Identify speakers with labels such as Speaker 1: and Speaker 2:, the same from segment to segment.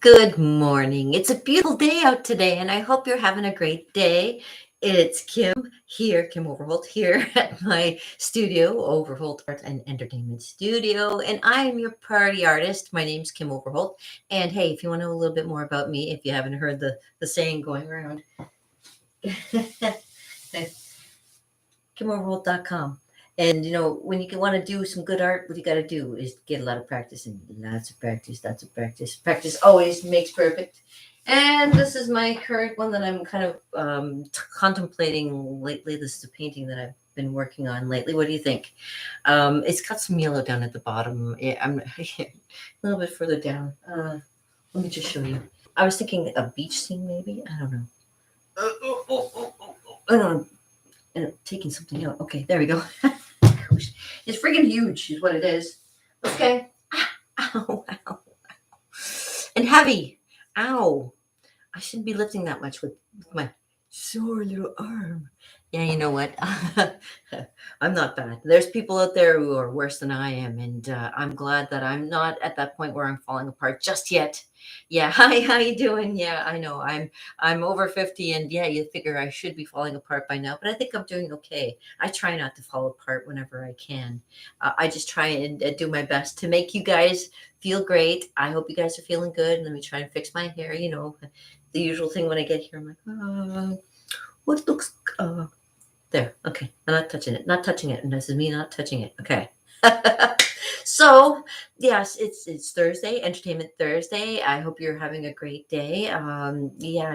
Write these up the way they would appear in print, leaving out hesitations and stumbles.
Speaker 1: Good morning. It's a beautiful day out today, and I hope you're having a great day. It's Kim Overholt, here at my studio, Overholt Art and Entertainment Studio, and I am your party artist. My name's Kim Overholt. And hey, if you want to know a little bit more about me, if you haven't heard the saying going around, KimOverholt.com. And when you want to do some good art, what you got to do is get a lot of practice and lots of practice, lots of practice. Practice always makes perfect. And this is my current one that I'm kind of contemplating lately. This is a painting that I've been working on lately. What do you think? It's got some yellow down at the bottom. I'm a little bit further down. Let me just show you. I was thinking a beach scene, maybe. I don't know. I don't know. And taking something out. Okay, there we go. It's freaking huge, is what it is. Okay. Ow, ow, and heavy. Ow. I shouldn't be lifting that much with my sore little arm. Yeah, you know what? I'm not bad. There's people out there who are worse than I am, and I'm glad that I'm not at that point where I'm falling apart just yet. Yeah, hi, how you doing? Yeah, I know I'm over 50, and yeah, you figure I should be falling apart by now, but I think I'm doing okay. I try not to fall apart whenever I can. I just try and do my best to make you guys feel great. I hope you guys are feeling good. Let me try and fix my hair. The usual thing when I get here. I'm like, what looks there? Okay, I'm not touching it. Not touching it. And this is me not touching it. Okay. So yes, it's Thursday, Entertainment Thursday. I hope you're having a great day. Yeah,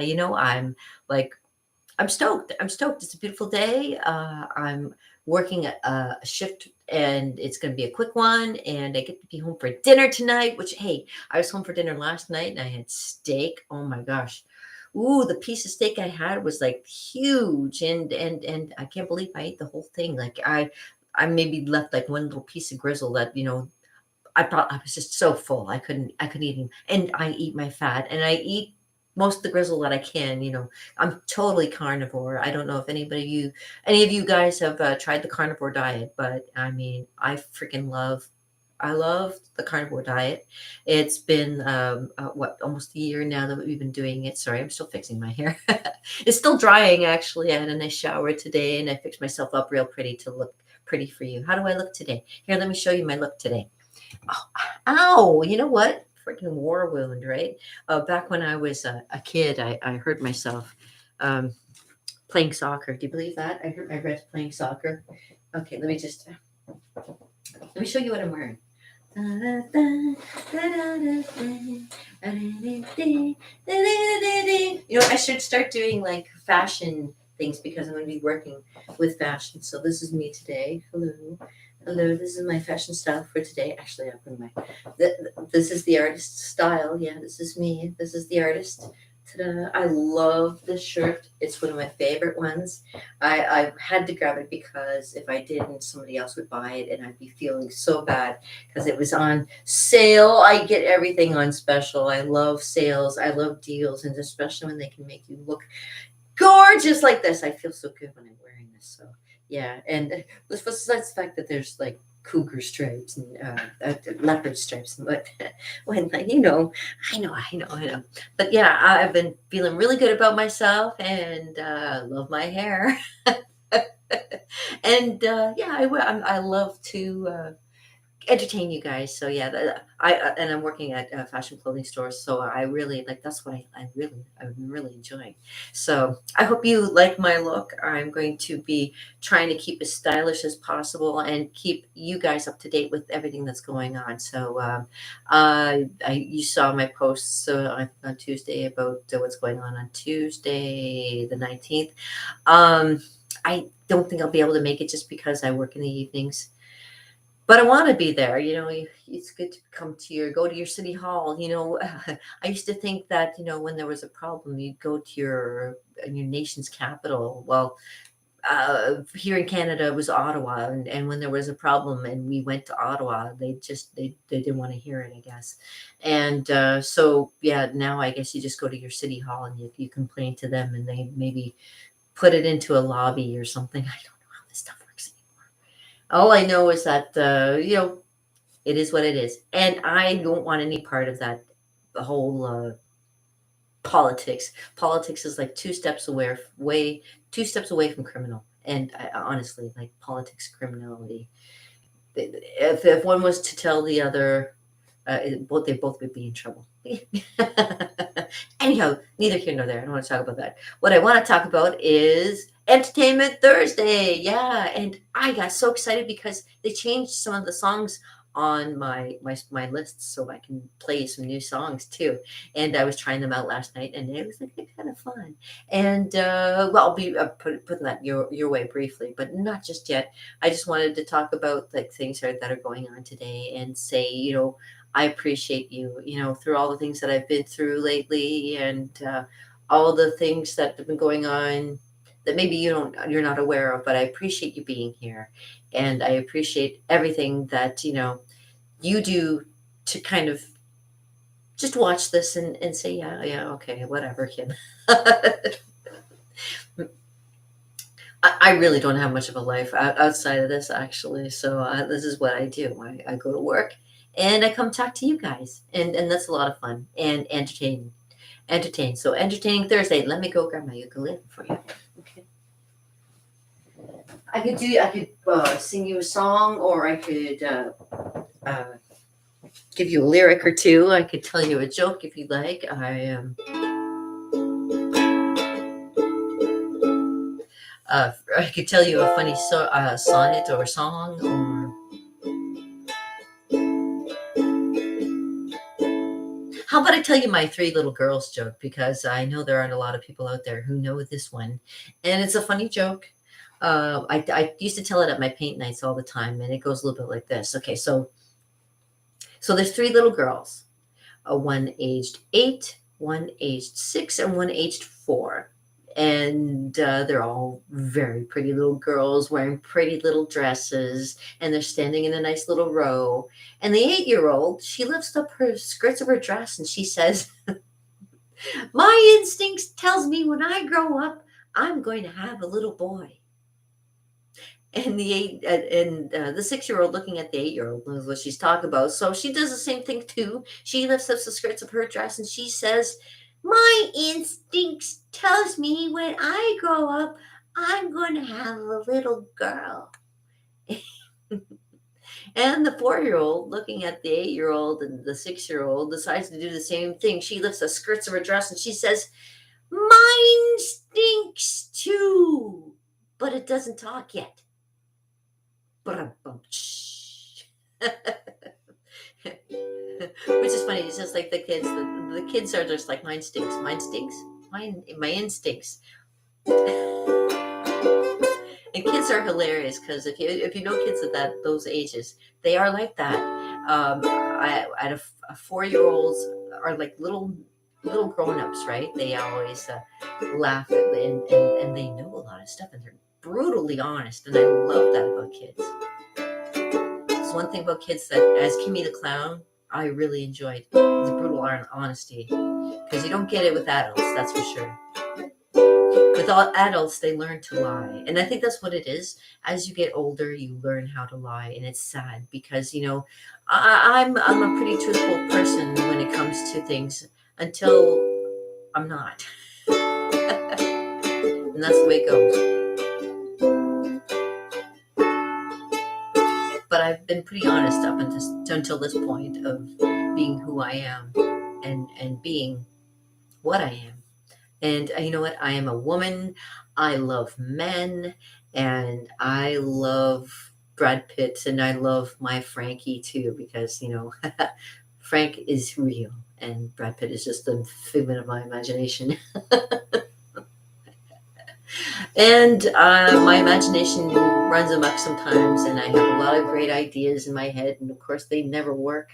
Speaker 1: I'm stoked. I'm stoked. It's a beautiful day. I'm working a shift, and it's going to be a quick one. And I get to be home for dinner tonight. Which, hey, I was home for dinner last night, and I had steak. Oh my gosh. Ooh, the piece of steak I had was like huge, and I can't believe I ate the whole thing. Like I maybe left like one little piece of grizzle that I thought I was just so full. I couldn't eat him. And I eat my fat, and I eat most of the grizzle that I can. I'm totally carnivore. I don't know if any of you guys have tried the carnivore diet, but I mean, I love the carnivore diet. It's been almost a year now that we've been doing it. Sorry, I'm still fixing my hair. It's still drying, actually. I had a nice shower today, and I fixed myself up real pretty to look pretty for you. How do I look today? Here, let me show you my look today. Oh, ow! You know what? Freaking war wound, right? Back when I was a kid, I hurt myself um, playing soccer. Do you believe that? I hurt my wrist playing soccer. Okay, let me show you what I'm wearing. I should start doing like fashion things because I'm going to be working with fashion. So this is me today. Hello. Hello, this is my fashion style for today. Actually, I'll bring this is the artist style. Yeah, this is me. This is the artist. Ta-da. I love this shirt. It's one of my favorite ones. I had to grab it because if I didn't, somebody else would buy it, and I'd be feeling so bad because it was on sale. I get everything on special. I love sales. I love deals, and especially when they can make you look gorgeous like this. I feel so good when I'm wearing this. So yeah, and besides the fact that there's like cougar stripes and leopard stripes, but when I know. But yeah, I've been feeling really good about myself, and love my hair. And yeah, I love to entertain you guys. So yeah, and I'm working at fashion clothing stores, so I really like that's what I'm really enjoying. So I hope you like my look. I'm going to be trying to keep as stylish as possible and keep you guys up to date with everything that's going on. So you saw my posts on Tuesday about what's going on Tuesday the 19th. I don't think I'll be able to make it just because I work in the evenings, but I want to be there. It's good to go to your city hall. I used to think that when there was a problem, you'd go to your nation's capital. Well, here in Canada, it was Ottawa, and when there was a problem and we went to Ottawa, they didn't want to hear it, I guess. And so yeah, now I guess you just go to your city hall and you complain to them, and they maybe put it into a lobby or something. I don't know how this stuff works anymore. All I know is that it is what it is, and I don't want any part of that the whole politics. Politics is like two steps away from criminal. And honestly, like politics, criminality. If one was to tell the other, they both would be in trouble. Anyhow, neither here nor there. I don't want to talk about that. What I want to talk about is Entertainment Thursday. Yeah, and I got so excited because they changed some of the songs on my list, so I can play some new songs too. And I was trying them out last night, and it was like kind of fun. And well, I'll be putting that your way briefly, but not just yet. I just wanted to talk about like things that are going on today and say, I appreciate you, through all the things that I've been through lately and all the things that have been going on that maybe you're not aware of, but I appreciate you being here. And I appreciate everything that, you do to kind of just watch this and say, yeah, yeah, okay, whatever, Kim. I really don't have much of a life outside of this, actually. So this is what I do. I go to work and I come talk to you guys, and that's a lot of fun and entertain. So entertaining Thursday. Let me go grab my ukulele for you. Okay. I could sing you a song, or I could uh, give you a lyric or two. I could tell you a joke if you'd like. I could tell you a funny sonnet or song, or how about I tell you my three little girls joke, because I know there aren't a lot of people out there who know this one, and it's a funny joke. I used to tell it at my paint nights all the time, and it goes a little bit like this. Okay, so there's three little girls, one aged 8, one aged 6, and one aged 4. And they're all very pretty little girls wearing pretty little dresses, and they're standing in a nice little row. And the 8-year-old, she lifts up her skirts of her dress and she says, "My instincts tells me when I grow up, I'm going to have a little boy." And the 6-year-old looking at the 8-year-old knows what she's talking about. So she does the same thing too. She lifts up the skirts of her dress and she says, "My instincts tells me when I grow up, I'm going to have a little girl." And the 4-year-old looking at the 8-year-old and the 6-year-old decides to do the same thing. She lifts the skirts of her dress and she says, "Mine stinks too, but it doesn't talk yet." Which is funny. It's just like the kids. The kids are just like, "Mine stinks. Mine stinks. My instincts." And kids are hilarious because if you know kids at those ages, they are like that. A 4-year-olds are like little grown-ups, right? They always laugh and they know a lot of stuff, and they're brutally honest, and I love that about kids. It's one thing about kids that, as Kimmy the Clown, I really enjoyed the brutal honesty, because you don't get it with adults, that's for sure. With all adults, they learn to lie, and I think that's what it is. As you get older, you learn how to lie, and it's sad because I'm a pretty truthful person when it comes to things until I'm not, and that's the way it goes. But I've been pretty honest up until this point of being who I am and being what I am. And you know what? I am a woman. I love men, and I love Brad Pitt, and I love my Frankie too, because Frank is real, and Brad Pitt is just a figment of my imagination. And my imagination runs amok sometimes, and I have a lot of great ideas in my head, and of course, they never work.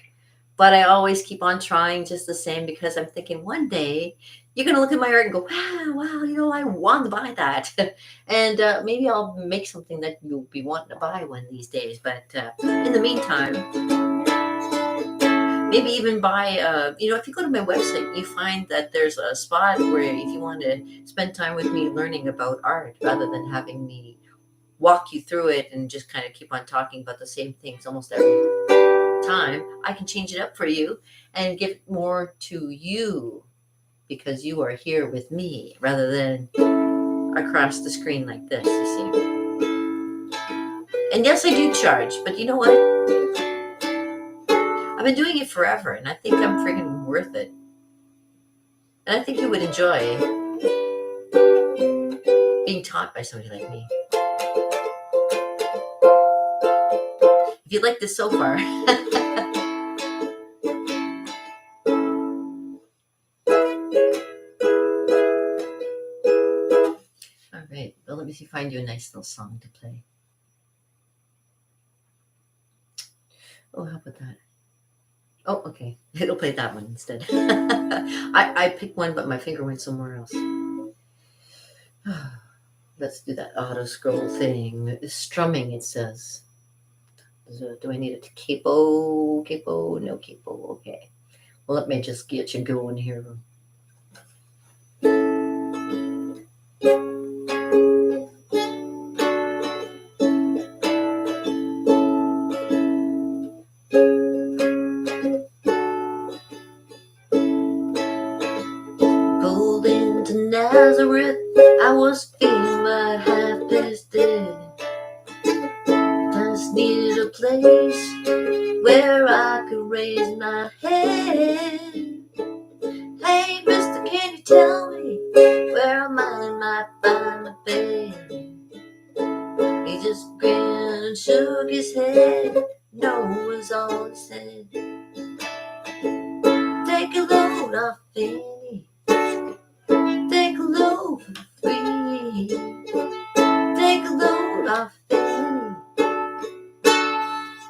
Speaker 1: But I always keep on trying just the same, because I'm thinking one day you're going to look at my art and go, wow, I want to buy that. And maybe I'll make something that you'll be wanting to buy one of these days. But in the meantime, maybe even buy, if you go to my website, you find that there's a spot where if you want to spend time with me learning about art rather than having me walk you through it and just kind of keep on talking about the same things almost every time, I can change it up for you and give more to you because you are here with me rather than across the screen like this, you see. And yes, I do charge, but you know what? I've been doing it forever, and I think I'm freaking worth it. And I think you would enjoy being taught by somebody like me. If you like this so far. All right, well, let me see, find you a nice little song to play. Oh, how about that? Oh, okay. It'll play that one instead. I picked one, but my finger went somewhere else. Let's do that auto scroll thing. Strumming, it says. Do I need a capo? Capo? No capo. Okay. Well, let me just get you going here. Pulled into Nazareth, I was feeling about half past dead. Just needed a place where I could raise my head. Hey, mister, can you tell me where I might find a bed? He just grinned and shook his head. No was all he said. Take a load off Fanny. Take a load for free. Take a load off Fanny.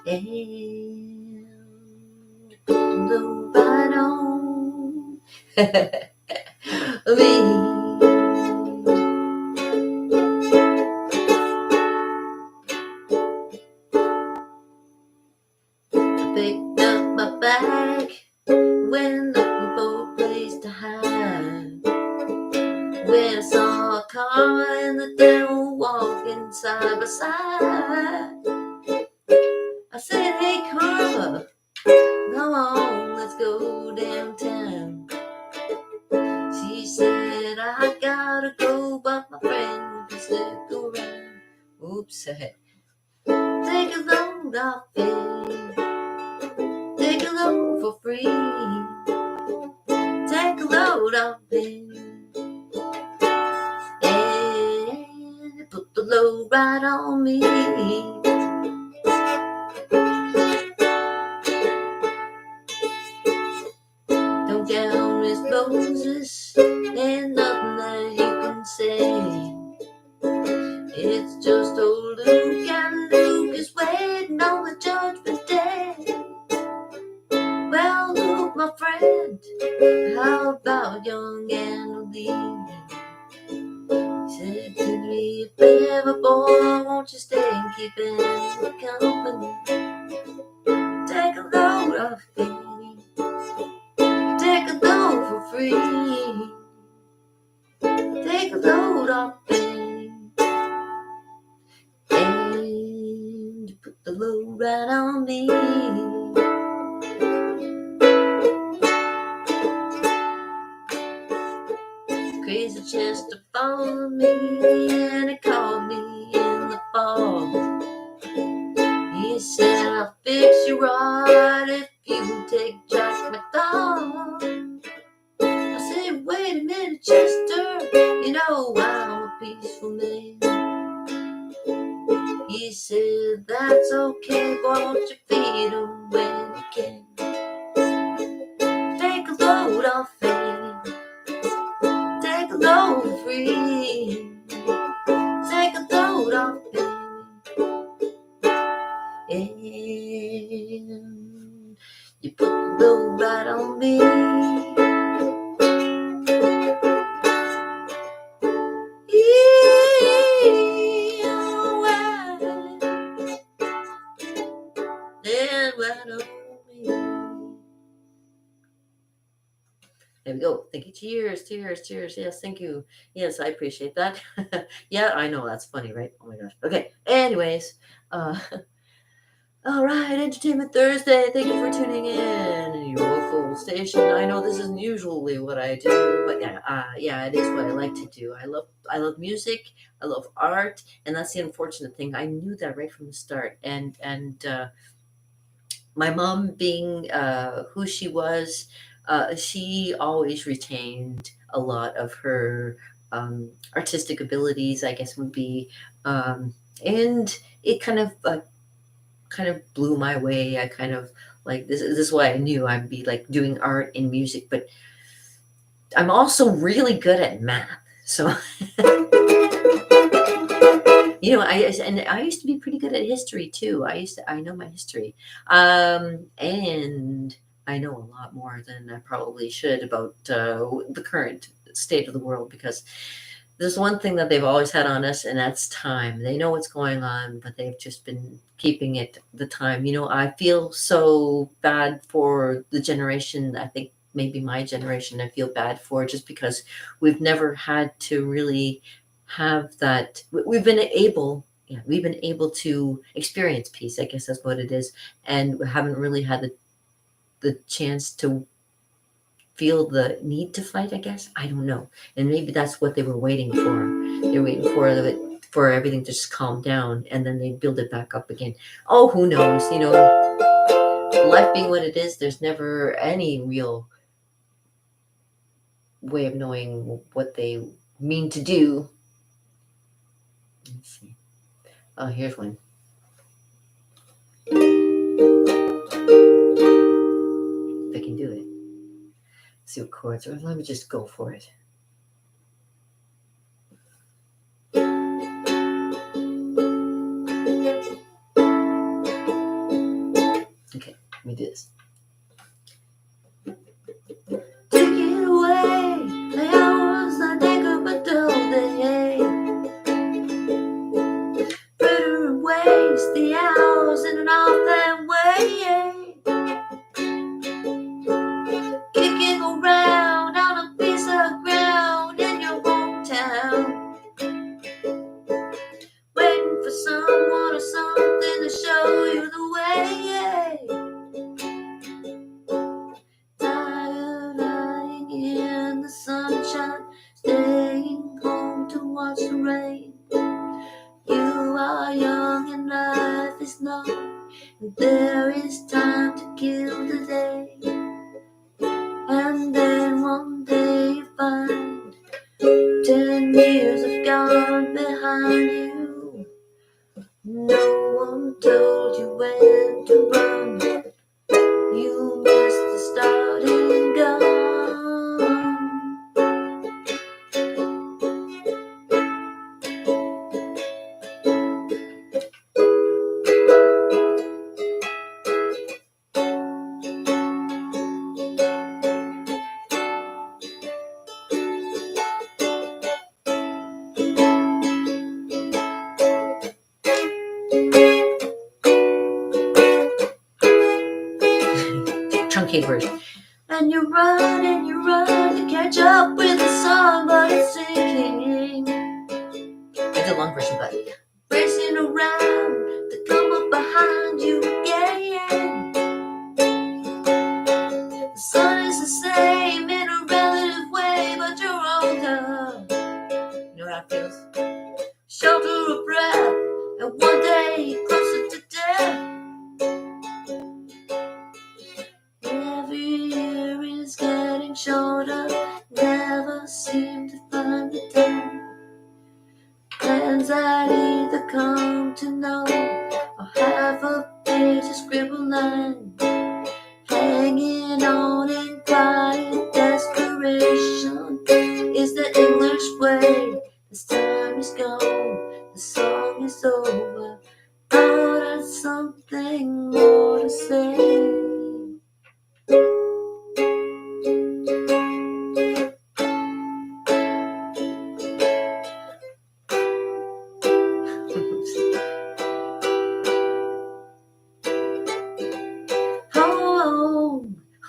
Speaker 1: And put the load right on me. Picked up my bag when looking for a place to hide. When I saw a car and the devil walking side by side, I said, hey Karma, come on, let's go downtown. She said, I gotta go, but my friend can stick around. Oops, take a load off it. Take a load for free. Take a load off it. And put the load right on me. Don't down Miss Moses, and nothing that you can say. It's just old Luke, and Luke is waiting on the judgment day. Well, Luke, my friend, how about young Annalie? Said to me, if ever, boy, won't you stay and keep in the company? Take a load off Fanny. Take a load for free. Take a load off Fanny. And put the load right on me. Crazy Chester followed me and he called me in the fall. He said, I'll fix you right if you take Jack McDonald. I said, wait a minute, Chester, you know I'm a peaceful man. He said, that's okay, boy, won't you feed him when you can. Take a load off Fanny. Take a load free. Take a load off Fanny. And you put the load right on me. And right on me. There we go. Thank you. Cheers, cheers, cheers. Yes, thank you. Yes, I appreciate that. Yeah, I know. That's funny, right? Oh my gosh. Okay. Anyways, All right, Entertainment Thursday. Thank you for tuning in. Your local station. I know this isn't usually what I do, but yeah, it is what I like to do. I love music. I love art, and that's the unfortunate thing. I knew that right from the start, and my mom, being who she was, she always retained a lot of her artistic abilities, I guess would be, and it kind of blew my way. I kind of like this is why I knew I'd be like doing art and music, but I'm also really good at math. So and I used to be pretty good at history too. I know my history. And I know a lot more than I probably should about the current state of the world, because there's one thing that they've always had on us, and that's time. They know what's going on, but they've just been keeping it the time. I feel so bad for the generation. I think maybe my generation I feel bad for, just because we've never had to really have that. We've been able to experience peace, I guess that's what it is, and we haven't really had the chance to feel the need to fight, I guess. I don't know. And maybe that's what they were waiting for. They're waiting for everything to just calm down, and then they build it back up again. Oh, who knows? Life being what it is, there's never any real way of knowing what they mean to do. Let's see. Oh, here's one. If I can do it. Let's see what chords are. Let me just go for it. Okay, let me do this. Take it away, the hours I think of a dull day. Better waste the hours in an off that way. Kicking around on a piece of ground in your hometown, waiting for someone or something to show you the way. Tired lying in the sunshine, staying home to watch the rain. You are young and life is long, and there is time to kill the day. And then one day you find 10 years have gone behind you. No one told you when to run. You missed the starting gun. Truncated version. And you run to catch up with the sun, but it's sinking. I did a long version, but racing around to come up behind you again. The sun is the same in a relative way, but you're older. You know how it feels? Shelter of breath, and one day closer to death. Every year is getting shorter, never seem to find the time. Plans that either come to know or have a page of scribbled line, hanging on in quiet desperation is the English way. This time is gone, the song is over, but I've something more to say.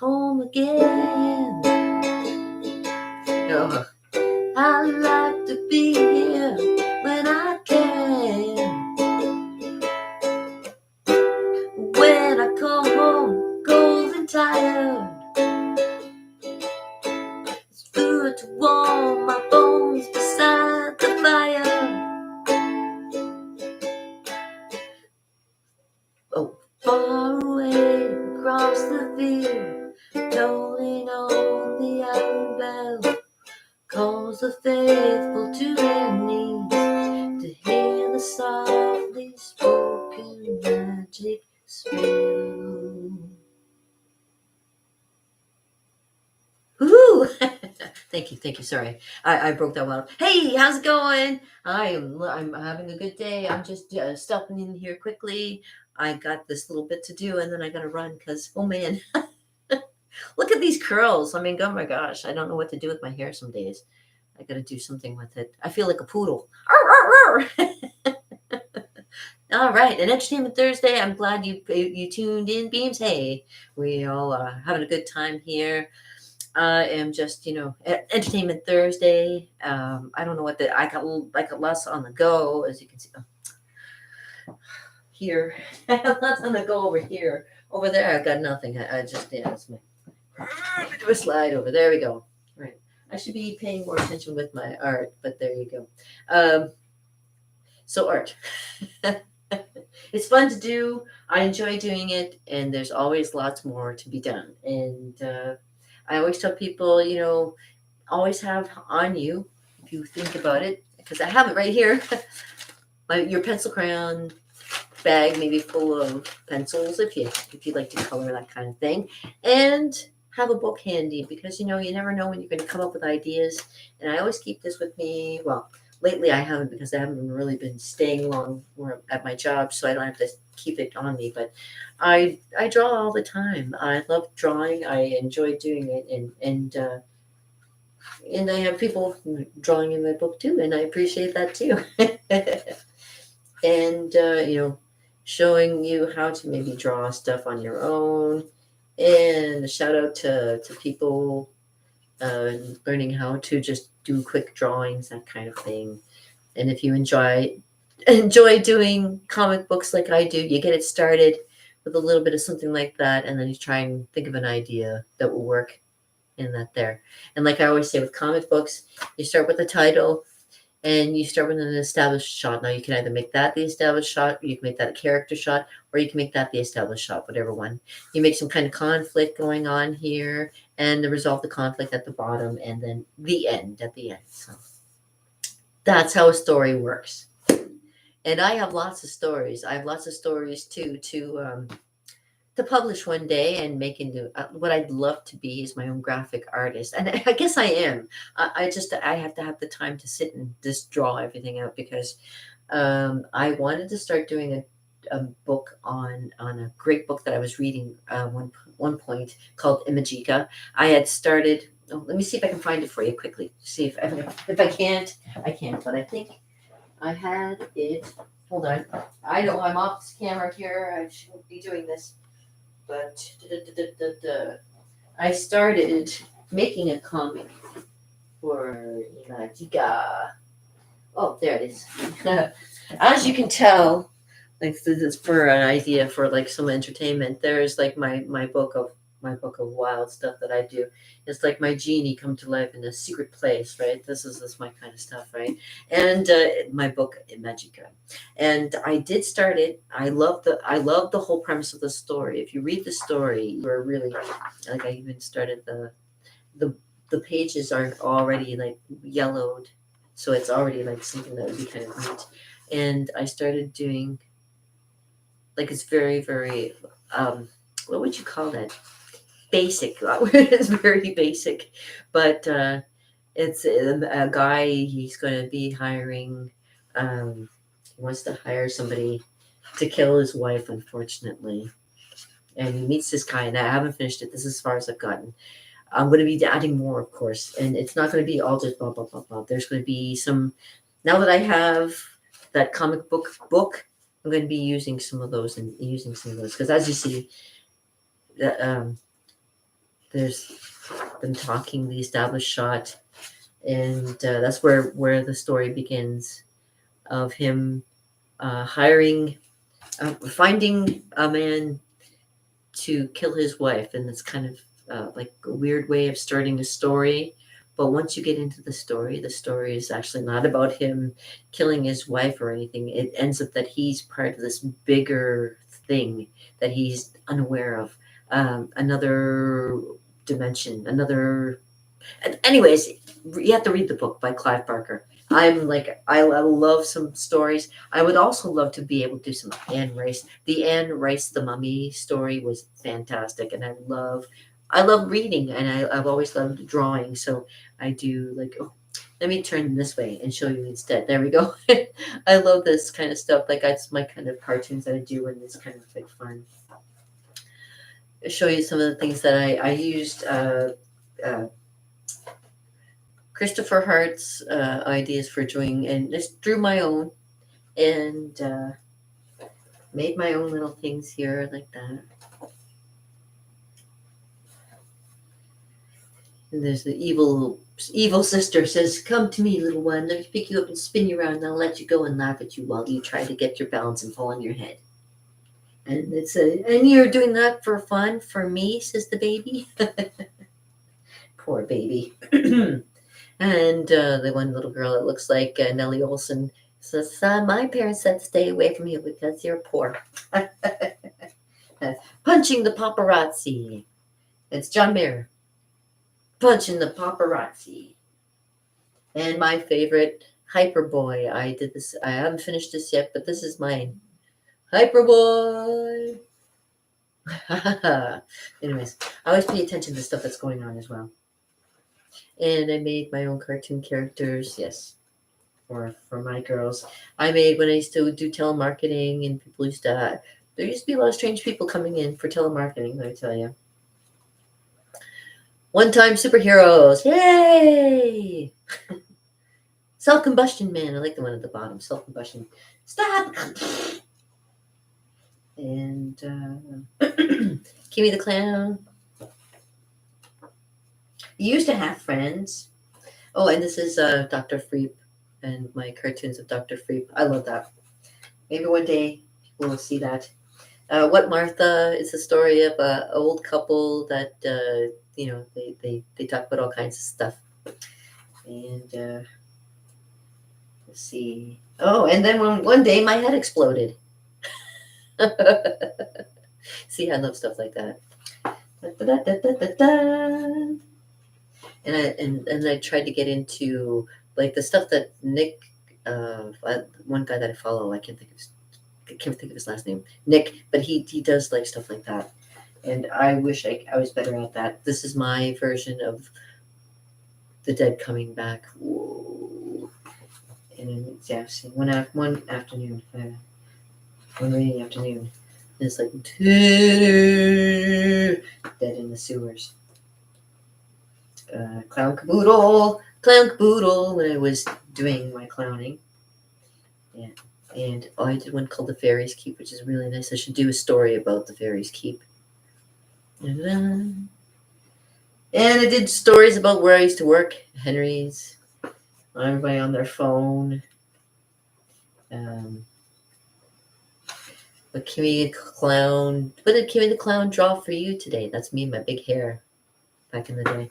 Speaker 1: Home again. Oh, I like to be here when I can. to warm my bones beside the fire. Oh, far away across the field, tolling on the iron bell, calls the faithful to their knees to hear the softly spoken magic spell. Woo! Thank you. Sorry, I broke that one up. Hey, how's it going? I'm having a good day. I'm just stopping in here quickly. I got this little bit to do, and then I gotta run because oh man, look at these curls. I mean, oh my gosh, I don't know what to do with my hair some days. I gotta do something with it. I feel like a poodle. Arr, arr, arr. All right, an Entertainment Thursday. I'm glad you tuned in, Beams. Hey, we all having a good time here. I am just, Entertainment Thursday. I don't know what I got lots on the go, as you can see here. I have lots on the go over here. Over there, I've got nothing. I just, it's my do a slide over. There we go. Right. I should be paying more attention with my art, but there you go. So art. It's fun to do. I enjoy doing it, and there's always lots more to be done. And I always tell people, always have on you, if you think about it, because I have it right here, your pencil crayon bag, maybe full of pencils, if you like to color, that kind of thing, and have a book handy, because you never know when you're going to come up with ideas. And I always keep this with me. Well, lately I haven't, because I haven't really been staying long at my job, so I don't have to keep it on me. But I draw all the time. I love drawing. I enjoy doing it, and I have people drawing in my book too, and I appreciate that too. And showing you how to maybe draw stuff on your own, and a shout out to people learning how to just do quick drawings, that kind of thing. And if you enjoy doing comic books like I do, you get it started with a little bit of something like that, and then you try and think of an idea that will work in that there. And like I always say with comic books, you start with the title, and you start with an established shot. Now you can either make that the established shot, or you can make that a character shot, or you can make that the established shot, whatever one. You make some kind of conflict going on here, and resolve the conflict at the bottom, and then the end at the end. So that's how a story works. And I have lots of stories. I have lots of stories too to publish one day and make into what I'd love to be is my own graphic artist. And I guess I am. I have to have the time to sit and just draw everything out, because I wanted to start doing a book on a great book that I was reading one point called Imagika. I had started. Oh, let me see if I can find it for you quickly. See if I can't, I can't. But I think I had it. Hold on. I know I'm off this camera here. I shouldn't be doing this. But I started making a comic for Imagika. Oh, there it is. As you can tell, like this is for an idea for like some entertainment. There's like my book of wild stuff that I do. It's like my genie come to life in a secret place, right? This is my kind of stuff, right? And my book Magica, and I did start it. I love the whole premise of the story. If you read the story, you're really like, I even started the the pages are already like yellowed, so it's already like something that would be kind of neat. And I started doing like, it's very very what would you call that? Basic. It's very basic, but it's a guy. He's going to be hiring. He wants to hire somebody to kill his wife, unfortunately, and he meets this guy. And I haven't finished it. This is as far as I've gotten. I'm going to be adding more, of course, and it's not going to be all just blah blah blah blah. There's going to be some. Now that I have that comic book, I'm going to be using some of those because, as you see, that there's them talking, the established shot, and that's where the story begins, of him finding a man to kill his wife, and it's kind of like a weird way of starting a story, But once you get into the story is actually not about him killing his wife or anything. It ends up that he's part of this bigger thing that he's unaware of. Another dimension, another. Anyways, you have to read the book by Clive Barker. I'm like, I love some stories. I would also love to be able to do some Anne Rice. The Anne Rice the Mummy story was fantastic, and I love reading, and I've always loved drawing. So I do like, oh, let me turn this way and show you instead. There we go. I love this kind of stuff. Like that's my kind of cartoons that I do, and it's kind of like fun. I'll show you some of the things that I used. Uh, Christopher Hart's ideas for doing, and just drew my own, and made my own little things here like that. And there's the evil sister says, "Come to me, little one. Let me pick you up and spin you around, and I'll let you go and laugh at you while you try to get your balance and fall on your head." And and you're doing that for fun for me, says the baby. Poor baby. And the one little girl that looks like Nellie Olson says, "My parents said stay away from you because you're poor." Punching the paparazzi. It's John Mayer. Punching the paparazzi. And my favorite, Hyperboy. I did this. I haven't finished this yet, but this is mine. Hyperboy. Anyways, I always pay attention to stuff that's going on as well. And I made my own cartoon characters. Yes, for my girls. I made when I used to do telemarketing, and people used to. There used to be a lot of strange people coming in for telemarketing. Let me tell you. One-time superheroes, yay! Self-combustion man. I like the one at the bottom. Self-combustion. Stop. And Kimmy the Clown. You used to have friends. Oh, and this is Dr. Freep and my cartoons of Dr. Freep. I love that. Maybe one day people will see that. What Martha is the story of an old couple that they talk about all kinds of stuff. And let's see. Oh, and then one day my head exploded. See, I love stuff like that. And I tried to get into like the stuff that Nick, one guy that I follow, I can't think of his last name, Nick, but he does like stuff like that, and I wish I was better at that. This is my version of the dead coming back. Whoa. And then one afternoon, one rainy afternoon, it's like dead in the sewers. Clown caboodle when I was doing my clowning. Yeah. And I did one called The Fairies Keep, which is really nice. I should do a story about the Fairies Keep. And I did stories about where I used to work, Henry's, everybody on their phone. What did Kimmy the Clown draw for you today? That's me and my big hair back in the day.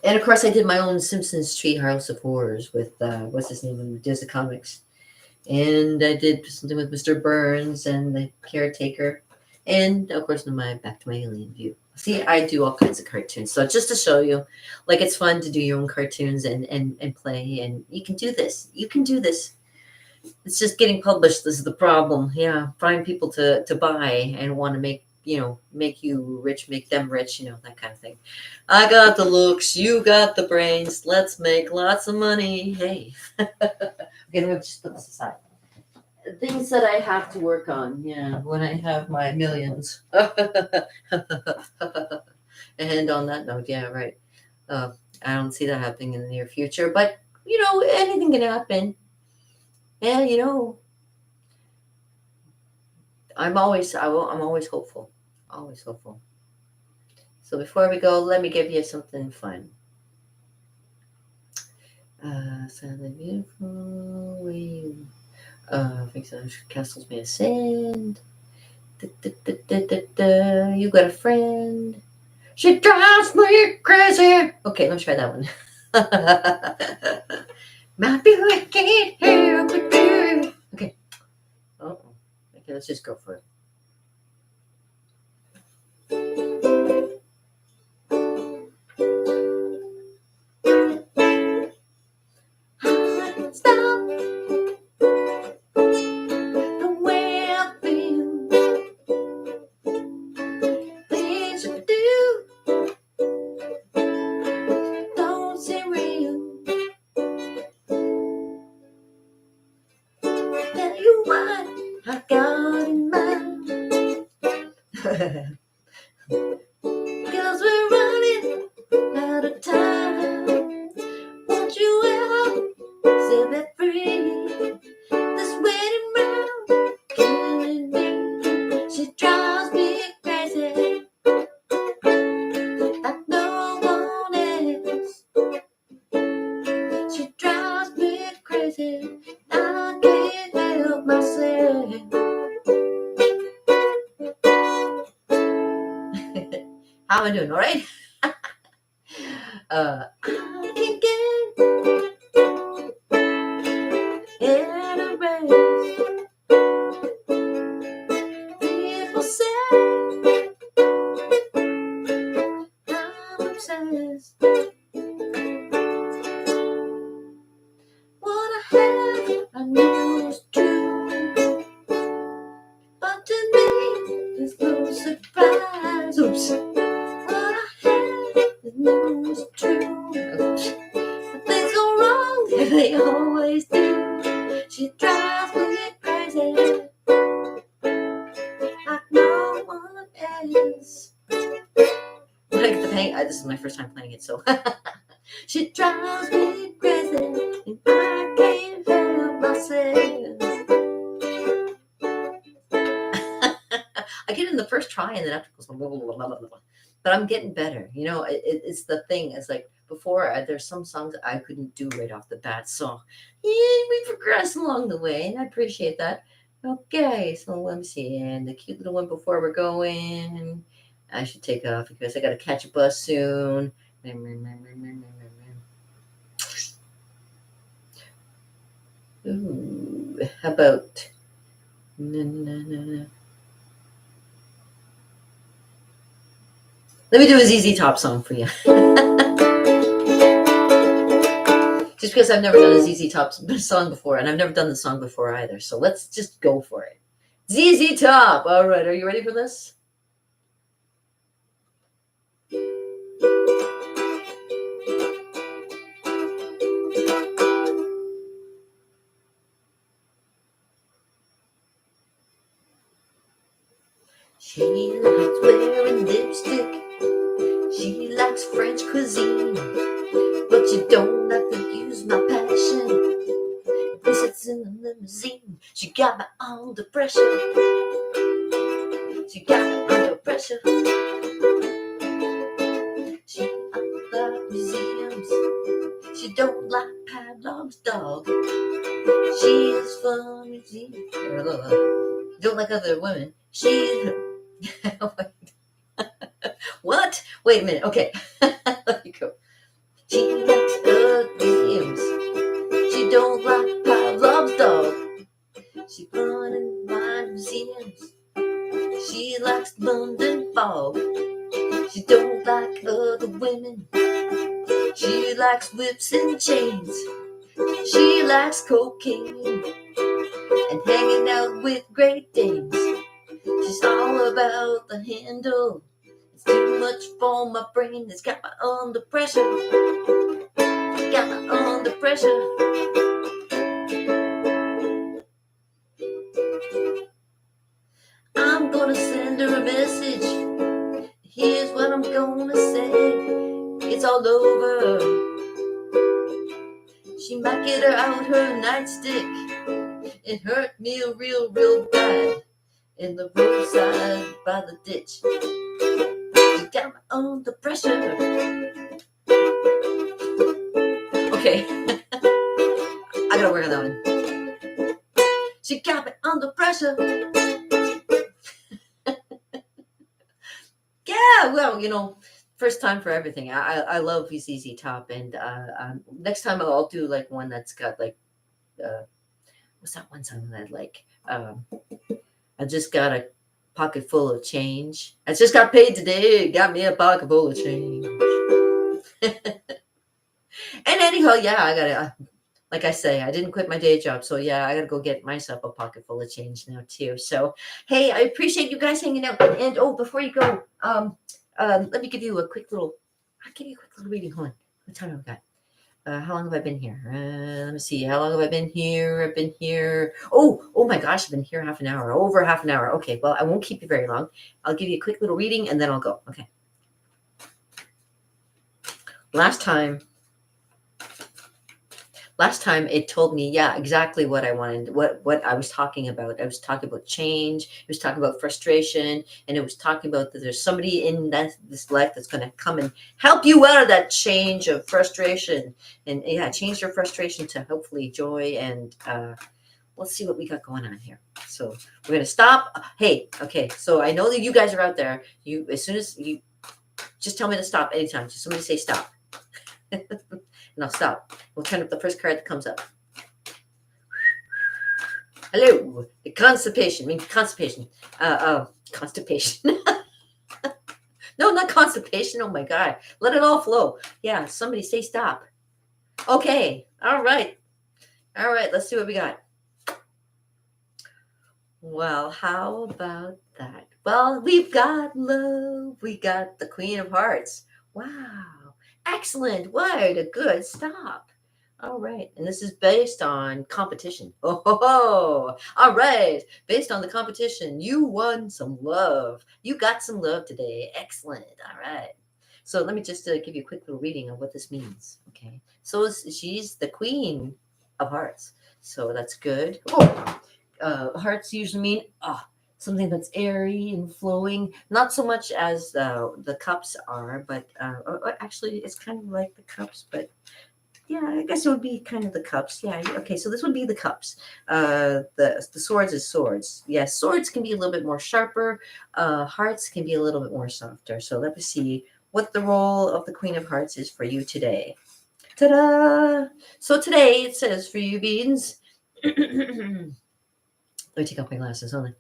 Speaker 1: And of course, I did my own Simpsons Treehouse of Horrors with what's his name, who does the comics. And I did something with Mr. Burns and the caretaker. And of course, back to my alien view. See, I do all kinds of cartoons. So just to show you, like it's fun to do your own cartoons and play. And you can do this. You can do this. It's just getting published. This is the problem. Yeah, find people to buy and want to make you rich, make them rich, that kind of thing. I got the looks, you got the brains. Let's make lots of money. Hey. Okay, let me just put this aside. Things that I have to work on, when I have my millions. And on that note, yeah, right. I don't see that happening in the near future, but anything can happen. Yeah, I'm always hopeful. Always hopeful. So before we go, let me give you something fun. Sadly beautiful. Castles made of sand. You got a friend. She drives me crazy. Okay, let's try that one. Might be wicked here with you. Okay. Oh. Okay, let's just go for it. Stop the way I feel. Things you do don't seem real. Tell you what I got in mind. Cause we're running out of time. Won't you ever set me free? This waiting round killing me. She drives me crazy like no one else. She drives me crazy. I can't help myself. How am I doing? All right. I can get in a race. People say I'm obsessed. What I had, I knew was true. But to me, there's no surprise. Oops. What I had, I knew was true. But things go wrong, they always do. She drives me crazy like no one else. When I get the hang, this is my first time playing it, so she drives me crazy, and I can't help myself. I get it in the first try, and then after it goes blah, blah, blah, blah, blah, blah. But I'm getting better. You know, it's the thing. It's like before, there's some songs I couldn't do right off the bat. So yeah, we progress along the way, and I appreciate that. Okay, so let me see. And the cute little one before we're going. I should take off because I got to catch a bus soon. Ooh, how about... Na, na, na, na. Let me do a ZZ Top song for you. Just because I've never done a ZZ Top song before, and I've never done the song before either. So let's just go for it. ZZ Top. All right, are you ready for this? She likes wearing lipstick. She likes French cuisine. But you don't have to use my passion. This it's in the limousine. She got me under pressure. She got me under pressure. She like museums. She don't like Pavlov's dog. She is from museum. Don't like other women. She... What? Wait a minute. Okay. Let me go. She likes museums. She don't like Pavlov's dog. She fun in wine museums. She likes London fog. She don't like other women. She likes whips and chains. She likes cocaine and hanging out with Great Danes. She's all about the handle. It's too much for my brain. It's got me under pressure. Got me under pressure. I'm gonna send her a message. Here's what I'm gonna say. It's all over. She might get her out her nightstick. It hurt me real bad in the roadside by the ditch. She got me under pressure. Okay. I gotta work on that one. She got me under pressure. Yeah, well, you know, First time for everything. I love ZZ Top, and next time I'll do like one that's got like what's that one song that I like? I just got a pocket full of change. I just got paid today. Got me a pocket full of change. And anyhow, yeah, I gotta. Like I say, I didn't quit my day job, so yeah, I gotta go get myself a pocket full of change now too. So, hey, I appreciate you guys hanging out. And oh, before you go, let me give you a quick little. I'll give you a quick little reading. Hold on. What time have I got? How long have I been here? Let me see. How long have I been here? I've been here. Oh my gosh, I've been here half an hour, over half an hour. Okay, well, I won't keep you very long. I'll give you a quick little reading and then I'll go. Okay. Last time it told me, yeah, exactly what I wanted, what I was talking about. I was talking about change. It was talking about frustration, and it was talking about that there's somebody in this life that's going to come and help you out of that change of frustration, and yeah, change your frustration to hopefully joy. And let's see what we got going on here. So we're going to stop. Hey, okay. So I know that you guys are out there. You, as soon as you just tell me to stop anytime. Just somebody say stop. And I'll stop. We'll turn up the first card that comes up. Hello. The constipation. I mean, constipation. Constipation. No, not constipation. Oh my God. Let it all flow. Yeah, somebody say stop. Okay. All right. All right. Let's see what we got. Well, how about that? Well, we've got love. We got the Queen of Hearts. Wow. Excellent. What a good stop. All right. And this is based on competition. Oh, all right. Based on the competition, you won some love. You got some love today. Excellent. All right. So let me just give you a quick little reading of what this means. Okay. So she's the Queen of Hearts. So that's good. Oh, hearts usually mean something that's airy and flowing, not so much as the cups are, but actually it's kind of like the cups, but yeah, I guess it would be kind of the cups. Yeah, okay, so this would be the cups. The swords is swords. Yes, swords can be a little bit more sharper. Hearts can be a little bit more softer. So let me see what the role of the Queen of Hearts is for you today. Ta-da! So today it says for you, Beans. Let me take off my glasses, hold on.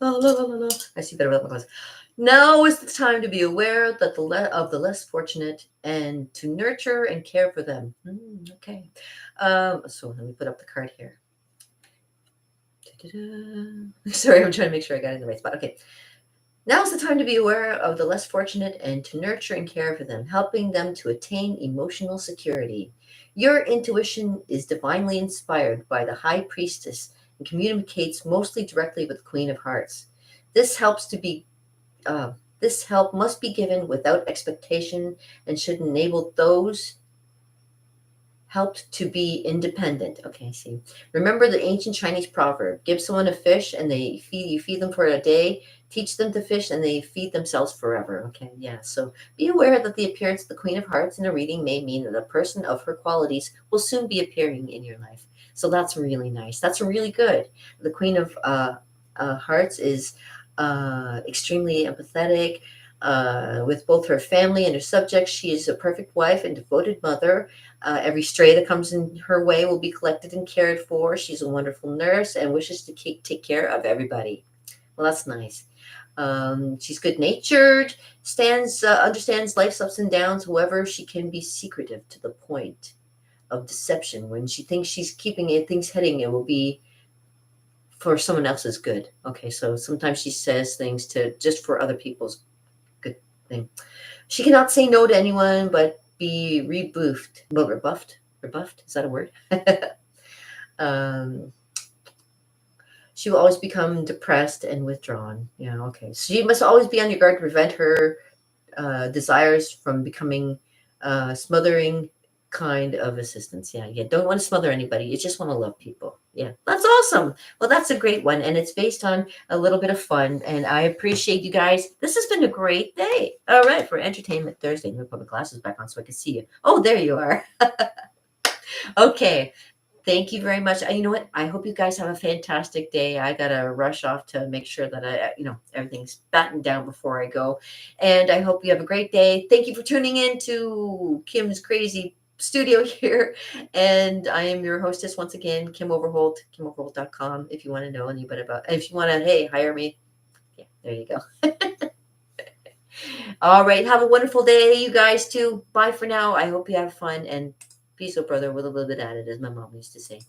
Speaker 1: I see better without my glasses. Now is the time to be aware that of the less fortunate and to nurture and care for them. Okay. So let me put up the card here. Sorry, I'm trying to make sure I got it in the right spot. Okay. Now is the time to be aware of the less fortunate and to nurture and care for them, helping them to attain emotional security. Your intuition is divinely inspired by the High Priestess and communicates mostly directly with the Queen of Hearts. This help must be given without expectation and should enable those helped to be independent. Okay, see. Remember the ancient Chinese proverb: give someone a fish and you feed them for a day, teach them to fish and they feed themselves forever. Okay, yeah. So be aware that the appearance of the Queen of Hearts in a reading may mean that a person of her qualities will soon be appearing in your life. So that's really nice. That's really good. The Queen of Hearts is extremely empathetic with both her family and her subjects. She is a perfect wife and devoted mother. Every stray that comes in her way will be collected and cared for. She's a wonderful nurse and wishes to take care of everybody. Well, that's nice. She's good-natured, understands life's ups and downs. However, she can be secretive to the point of deception. When she thinks she's keeping things heading, it will be for someone else's good. Okay, so sometimes she says things just for other people's good thing. She cannot say no to anyone, but be rebuffed. Well, rebuffed? Rebuffed? Is that a word? She will always become depressed and withdrawn. Yeah, okay. So you must always be on your guard to prevent her desires from becoming smothering kind of assistance. Yeah, don't want to smother anybody. You just want to love people. Yeah, that's awesome. Well, that's a great one. And it's based on a little bit of fun. And I appreciate you guys. This has been a great day. All right, for Entertainment Thursday. Let me put my glasses back on so I can see you. Oh, there you are. Okay. Thank you very much. You know what? I hope you guys have a fantastic day. I gotta rush off to make sure that everything's battened down before I go. And I hope you have a great day. Thank you for tuning in to Kim's crazy studio here. And I am your hostess once again, Kim Overholt, KimOverholt.com. If you want to know any bit about, if you want to, hey, hire me. Yeah, there you go. All right. Have a wonderful day, you guys too. Bye for now. I hope you have fun and peace, oh brother, with a little bit added, as my mom used to say.